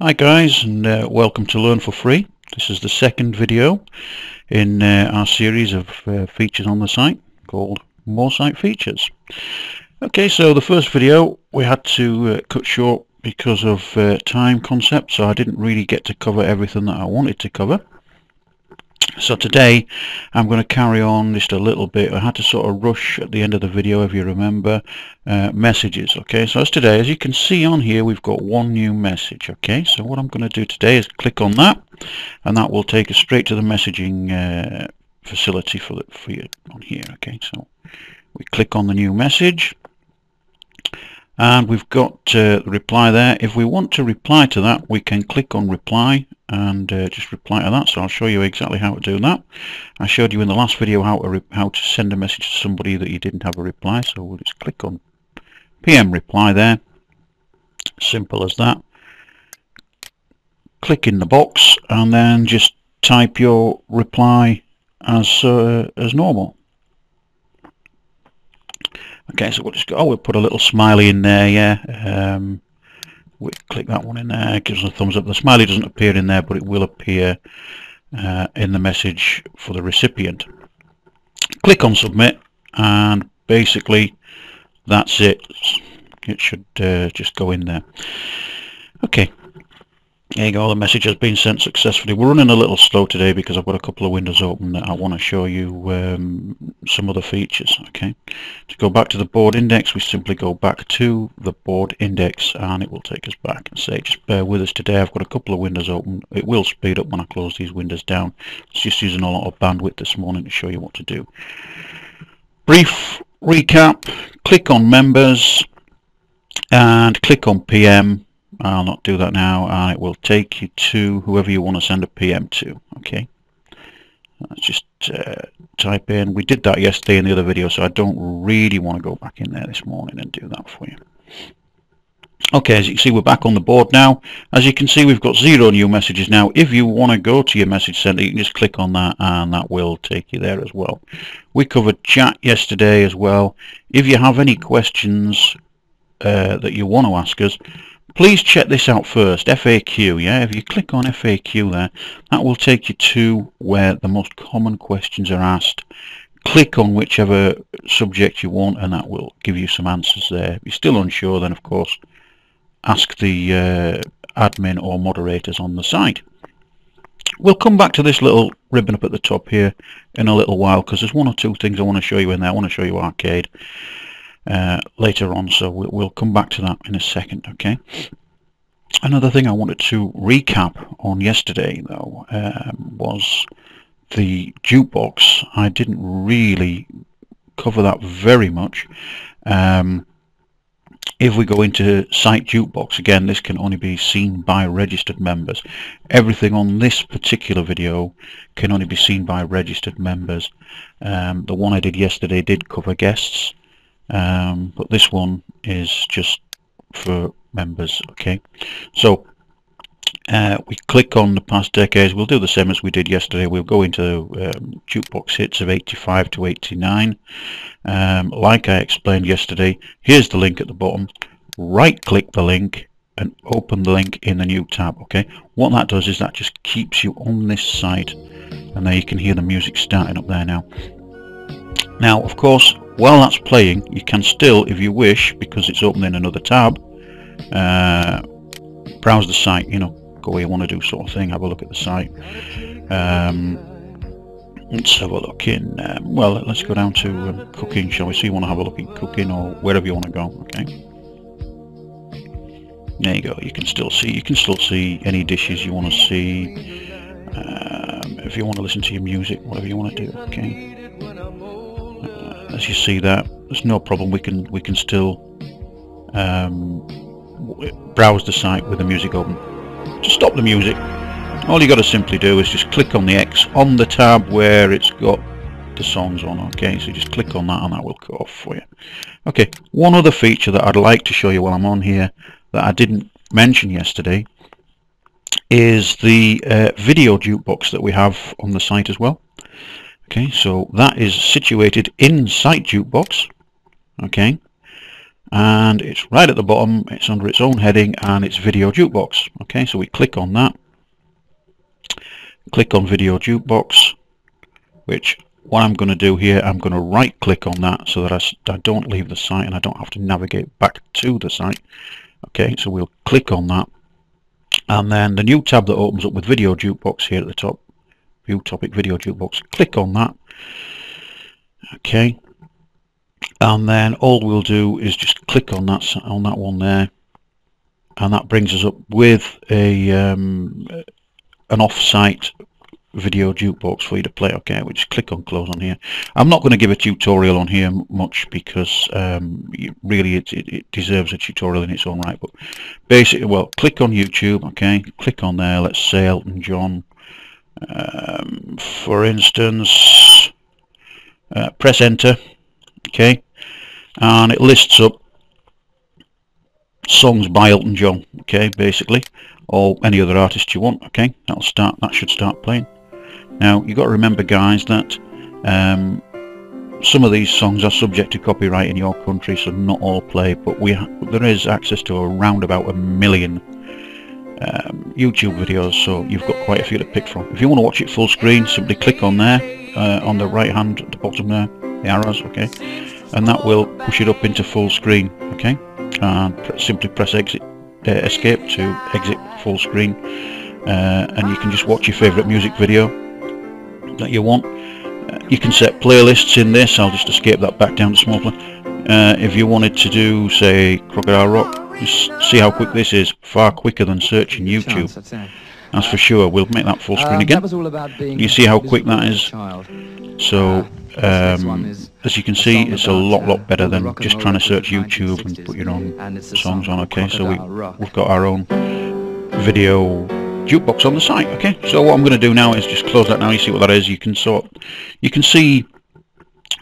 Hi guys, and welcome to Learn for Free. This is the second video in our series of features on the site called More Site Features. Okay, so the first video we had to cut short because of time concept, so I didn't really get to cover everything that I wanted to cover. So today I'm going to carry on just a little bit. I had to sort of rush at the end of the video, if you remember, messages. Okay, so as today, as you can see on here, we've got one new message. Okay, so what I'm going to do today is click on that, and that will take us straight to the messaging facility for you on here. Okay, so we click on the new message, and we've got the reply there. If we want to reply to that, we can click on reply and just reply to that. So I'll show you exactly how to do that. I showed you in the last video how to send a message to somebody that you didn't have a reply, so we'll just click on PM reply there. Simple as that. Click in the box and then just type your reply as normal. Okay, so we'll just go, we'll put a little smiley in there, yeah. We click that one in there, it gives us a thumbs up. The smiley doesn't appear in there, but it will appear in the message for the recipient. Click on submit, and basically that's it. It should just go in there. Okay, there you go, the message has been sent successfully. We're running a little slow today because I've got a couple of windows open that I want to show you some other features. Okay, to go back to the board index, we simply go back to the board index and it will take us back and say just bear with us today. I've got a couple of windows open. It will speed up when I close these windows down. It's just using a lot of bandwidth this morning to show you what to do. Brief recap, click on members and click on PM. I'll not do that now, and it will take you to whoever you want to send a PM to. Okay, let's just type in. We did that yesterday in the other video, so I don't really want to go back in there this morning and do that for you. Okay, as you can see, we're back on the board now. As you can see, we've got 0 new messages now. If you want to go to your message center, you can just click on that and that will take you there as well. We covered chat yesterday as well. If you have any questions that you want to ask us, please check this out first, FAQ. Yeah, if you click on FAQ there, that will take you to where the most common questions are asked. Click on whichever subject you want and that will give you some answers there. If you're still unsure, then of course ask the admin or moderators on the site. We'll come back to this little ribbon up at the top here in a little while because there's one or two things I want to show you in there. I want to show you arcade later on, so we'll come back to that in a second. Okay, another thing I wanted to recap on yesterday though was the jukebox. I didn't really cover that very much. If we go into site jukebox, again, this can only be seen by registered members. Everything on this particular video can only be seen by registered members. The one I did yesterday did cover guests, but this one is just for members. Okay, so we click on the past decades. We'll do the same as we did yesterday. We'll go into jukebox hits of 85 to 89. Like I explained yesterday, here's the link at the bottom. Right click the link and open the link in the new tab. Okay, what that does is that just keeps you on this site, and there you can hear the music starting up there now. Now, of course, while that's playing, you can still, if you wish, because it's open in another tab, browse the site, you know, go where you want to do sort of thing, have a look at the site. Let's have a look in, well, let's go down to cooking, shall we? So you want to have a look in cooking or wherever you want to go. Okay, there you go. You can still see any dishes you want to see. If you want to listen to your music, whatever you want to do. Okay, as you see that, there's no problem. We can still browse the site with the music open. To stop the music, all you got to simply do is just click on the X on the tab where it's got the songs on. Okay, so just click on that and that will cut off for you. Okay, one other feature that I'd like to show you while I'm on here that I didn't mention yesterday is the video jukebox that we have on the site as well. Okay, so that is situated in site jukebox. Okay, and it's right at the bottom. It's under its own heading and it's Video Jukebox. Okay, so we click on that, click on Video Jukebox, which what I'm going to do here, I'm going to right click on that so that I don't leave the site and I don't have to navigate back to the site. Okay, so we'll click on that, and then the new tab that opens up with Video Jukebox here at the top, View Topic Video Jukebox, click on that. Okay, and then all we'll do is just click on that one there, and that brings us up with a an off-site video jukebox for you to play. Okay, we just click on close on here. I'm not going to give a tutorial on here much because really it deserves a tutorial in its own right, but basically, well, click on YouTube. Okay, click on there, let's say Elton John, for instance, press enter. Okay, and it lists up songs by Elton John. Okay, basically, or any other artist you want. Okay, that should start playing. Now you've got to remember, guys, that some of these songs are subject to copyright in your country, so not all play, but there is access to around about 1 million YouTube videos, so you've got quite a few to pick from. If you want to watch it full screen, simply click on there, on the right hand at the bottom there, the arrows, okay, and that will push it up into full screen. Okay, and simply press escape to exit full screen, and you can just watch your favourite music video that you want. You can set playlists in this. I'll just escape that back down to small play. If you wanted to do, say, Crocodile Rock, just see how quick this is. Far quicker than searching YouTube. That's for sure. We'll make that full screen again. You see how quick that is. So as you can see, it's a lot better than just trying to search YouTube and put your own songs on. Okay, so we've got our own video jukebox on the site. Okay, so what I'm going to do now is just close that now. You see what that is. You can see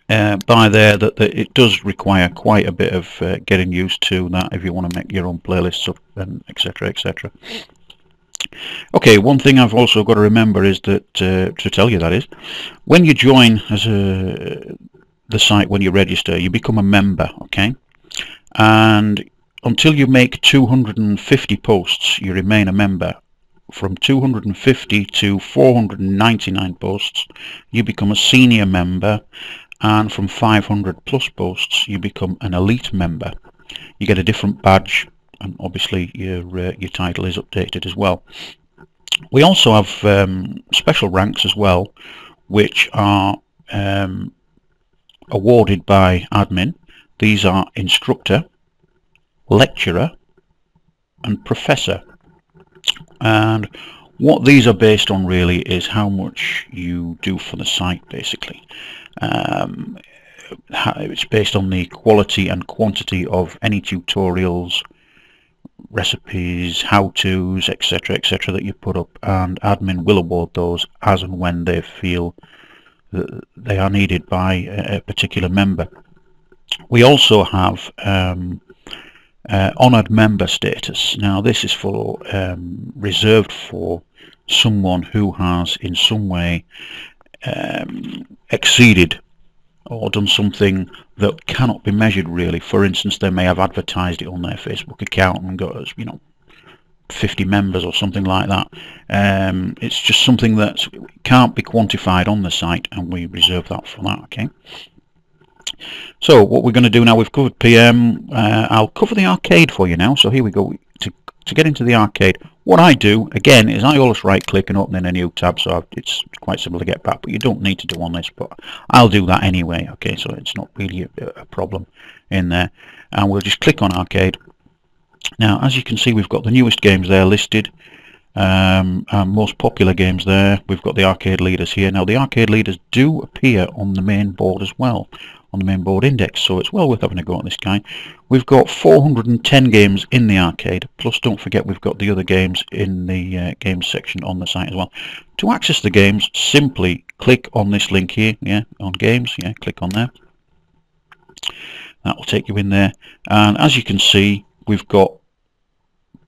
by there that it does require quite a bit of getting used to that if you want to make your own playlists up, and etc, etc. Okay, one thing I've also got to remember is that to tell you, that is, when you join as the site, when you register, you become a member. Okay, and until you make 250 posts, you remain a member. From 250 to 499 posts, you become a senior member, and from 500 plus posts, you become an elite member. You get a different badge, and obviously your title is updated as well. We also have special ranks as well, which are awarded by admin. These are instructor, lecturer, and professor. And what these are based on really is how much you do for the site, basically. It's based on the quality and quantity of any tutorials, recipes, how-tos, etc, etc that you put up, and admin will award those as and when they feel that they are needed by a particular member. We also have honoured member status. Now this is for reserved for someone who has in some way exceeded or done something that cannot be measured really. For instance, they may have advertised it on their Facebook account and got, 50 members or something like that. It's just something that can't be quantified on the site, and we reserve that for that. Okay, so what we're going to do now, we've covered PM. I'll cover the arcade for you now. So here we go. To get into the arcade, what I do again is I always right click and open in a new tab, so it's quite simple to get back, but you don't need to do on this, but I'll do that anyway. Okay, so it's not really a problem in there, and we'll just click on arcade. Now as you can see, we've got the newest games there listed, and most popular games there. We've got the arcade leaders here. Now the arcade leaders do appear on the main board as well, on the main board index, so it's well worth having a go at this guy. We've got 410 games in the arcade, plus don't forget we've got the other games in the games section on the site as well. To access the games, simply click on this link here, on games, click on there. That will take you in there, and as you can see, we've got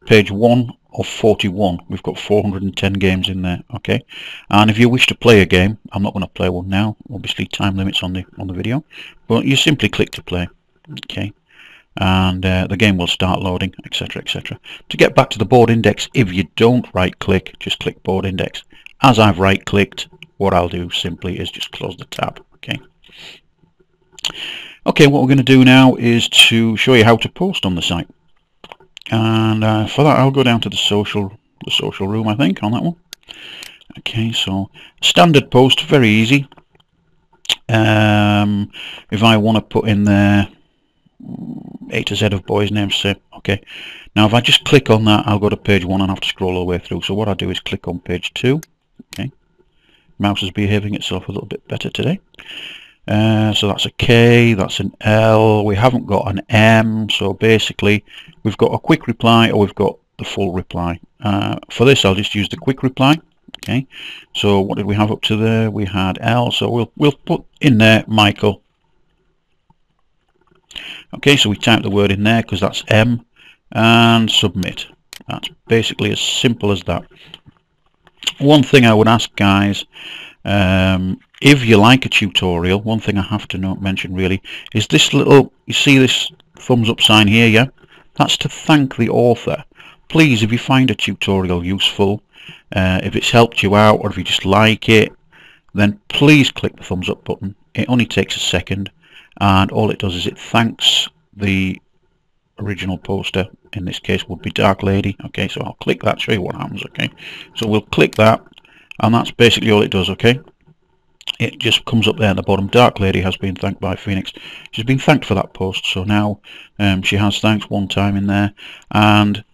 page 1 of 41. We've got 410 games in there. Okay, and if you wish to play a game, I'm not going to play one now, obviously time limits on the video, but you simply click to play. Okay, and the game will start loading, etc, etc. To get back to the board index, if you don't right click, just click board index. As I've right clicked, what I'll do simply is just close the tab. Okay, what we're going to do now is to show you how to post on the site, and for that I'll go down to the social room, I think, on that one. Okay, so standard post, very easy. If I want to put in there A to Z of boys' names, say, okay. Now if I just click on that, I'll go to page 1 and have to scroll all the way through. So what I do is click on page 2. Okay, mouse is behaving itself a little bit better today. So that's a K, that's an L, we haven't got an M, so basically we've got a quick reply or we've got the full reply. For this I'll just use the quick reply. Okay, so what did we have up to there? We had L, so we'll put in there Michael. Okay, so we type the word in there because that's M, and submit. That's basically as simple as that. One thing I would ask, guys, if you like a tutorial, one thing I have to mention really is this little, you see this thumbs up sign here, yeah? That's to thank the author. Please, if you find a tutorial useful, if it's helped you out, or if you just like it, then please click the thumbs up button. It only takes a second, and all it does is it thanks the original poster. In this case would be Dark Lady. Okay, so I'll click that, show you what happens. Okay, so we'll click that, and that's basically all it does. Okay, it just comes up there at the bottom. Dark Lady has been thanked by Phoenix. She's been thanked for that post, so now she has thanks one time in there, and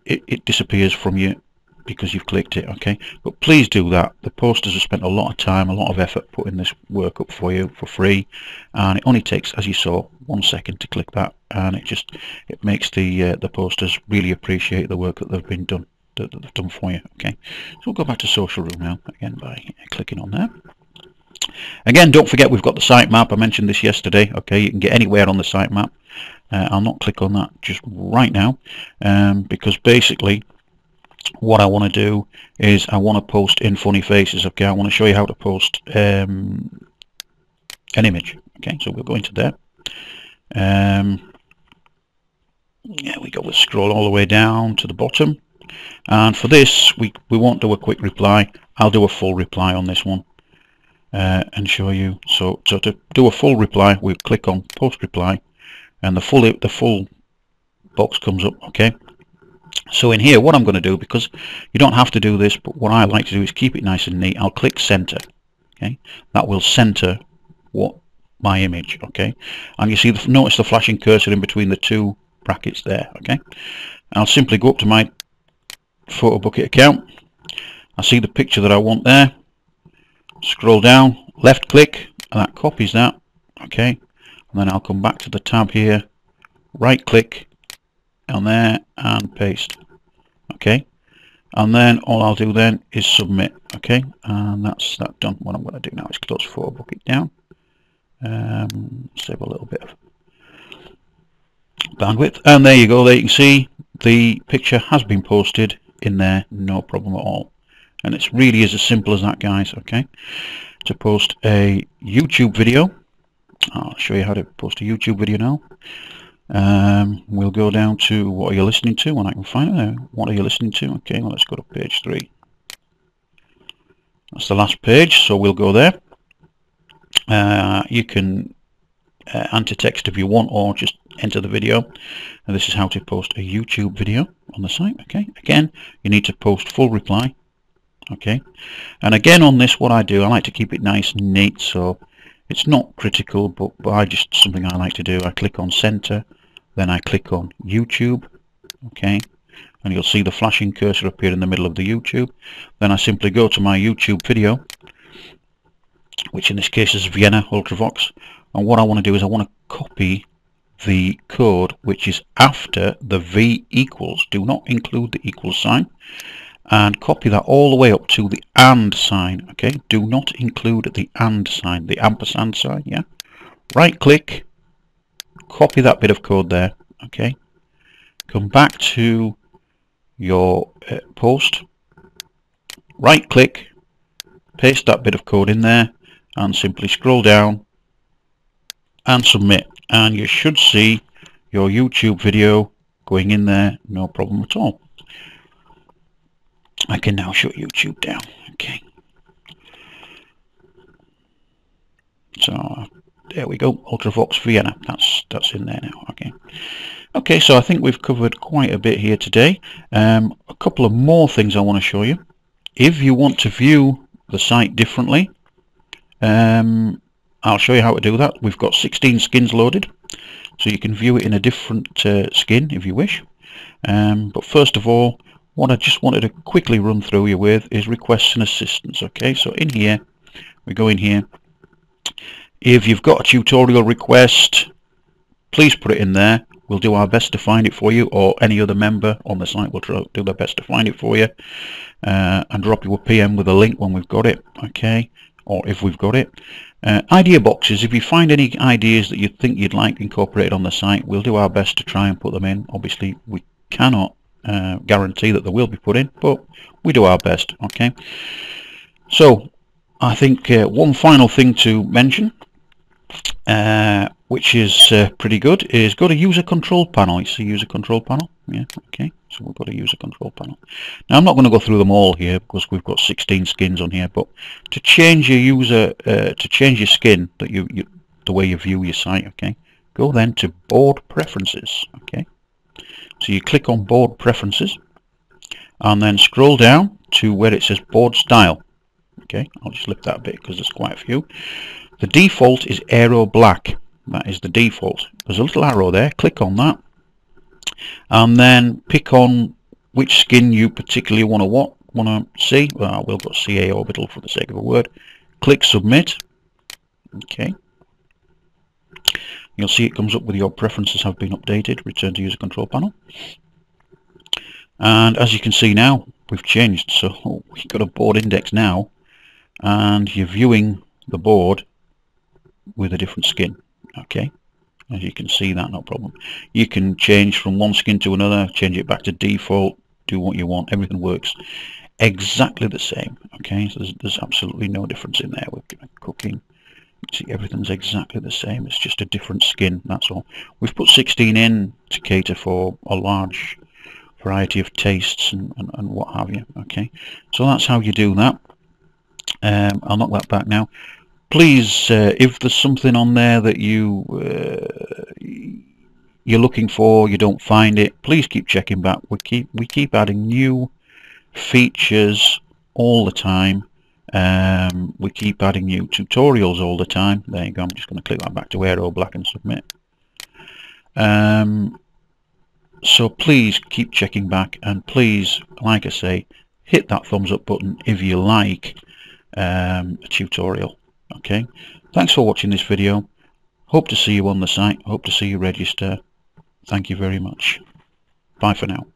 it disappears from you because you've clicked it. Okay, but please do that. The posters have spent a lot of time, a lot of effort putting this work up for you for free, and it only takes, as you saw, 1 second to click that, and it makes the posters really appreciate the work that they've done for you. Okay, so we'll go back to social room now, again by clicking on there. Again, don't forget we've got the sitemap. I mentioned this yesterday. Okay, you can get anywhere on the sitemap. I'll not click on that just right now, because basically what I want to do is I want to post in funny faces. Okay, I want to show you how to post an image. Okay, so we'll go into there. Yeah, we go. We'll scroll all the way down to the bottom, and for this we won't do a quick reply. I'll do a full reply on this one, and show you. So to do a full reply, we click on post reply, and the full box comes up. Okay, so in here what I'm going to do, because you don't have to do this, but what I like to do is keep it nice and neat, I'll click center. Okay, that will center my image. Okay, and you see notice the flashing cursor in between the two brackets there. Okay, I'll simply go up to my photo bucket account. I see the picture that I want there, scroll down, left click, and that copies that. Okay, and then I'll come back to the tab here, right click on there and paste. Okay, and then all I'll do then is submit. Okay, and that's that done. What I'm going to do now is close photo bucket down, save a little bit of bandwidth, and there you go. There you can see the picture has been posted in there, no problem at all. And it's really is as simple as that, guys. Okay, to post a YouTube video, I'll show you how to post a YouTube video now. We'll go down to what are you listening to, and I can find it there. What are you listening to? Okay, well, let's go to page 3. That's the last page, so we'll go there. You can enter text if you want, or just enter the video. And this is how to post a YouTube video on the site. Okay, again, you need to post full reply. Okay, and again on this, what I do, I like to keep it nice and neat, so it's not critical, but something I like to do. I click on center, then I click on YouTube. Okay, and you'll see the flashing cursor appear in the middle of the YouTube. Then I simply go to my YouTube video, which in this case is Vienna Ultravox, and what I want to do is I want to copy the code which is after the V equals. Do not include the equal sign, and copy that all the way up to the and sign. Okay, do not include the and sign, the ampersand sign. Yeah, right click, copy that bit of code there. Okay, come back to your post, right click, paste that bit of code in there, and simply scroll down and submit, and you should see your YouTube video going in there, no problem at all. I can now shut YouTube down. Okay. So there we go, Ultravox Vienna. That's in there now. Okay. Okay, so I think we've covered quite a bit here today. A couple of more things I want to show you. If you want to view the site differently, I'll show you how to do that. We've got 16 skins loaded, so you can view it in a different skin if you wish. But first of all, what I just wanted to quickly run through you with is requests and assistance. Okay, so in here, we go in here. If you've got a tutorial request, please put it in there. We'll do our best to find it for you, or any other member on the site will do their best to find it for you, and drop you a PM with a link when we've got it, okay, or if we've got it. Idea boxes, if you find any ideas that you think you'd like incorporated on the site, we'll do our best to try and put them in. Obviously, we cannot guarantee that they will be put in, but we do our best, okay. So, I think one final thing to mention, which is pretty good, is go to user control panel. You see user control panel? Yeah, okay, so we've got a user control panel. Now I'm not going to go through them all here because we've got 16 skins on here, but to change your user, to change your skin, that the way you view your site, okay, go then to board preferences, okay. So you click on board preferences and then scroll down to where it says board style. Okay, I'll just lift that a bit because there's quite a few. The default is aero black. That is the default. There's a little arrow there. Click on that, and then pick on which skin you particularly want to see. Well, we'll go CA orbital for the sake of a word. Click submit. Okay. You'll see it comes up with your preferences have been updated. Return to user control panel. And as you can see now, we've changed. So we've got a board index now, and you're viewing the board with a different skin. Okay, as you can see that, no problem. You can change from one skin to another, change it back to default, do what you want. Everything works exactly the same. Okay, so there's absolutely no difference in there. We're cooking. See, everything's exactly the same. It's just a different skin, that's all. We've put 16 in to cater for a large variety of tastes and what have you. Okay, so that's how you do that. I'll knock that back now. Please, if there's something on there that you're looking for, you don't find it, please keep checking back. We keep adding new features all the time. We keep adding new tutorials all the time. There you go. I'm just going to click that back to aero black and submit. So please keep checking back, and please, like I say, hit that thumbs up button if you like a tutorial. Okay, thanks for watching this video. Hope to see you on the site. Hope to see you register. Thank you very much. Bye for now.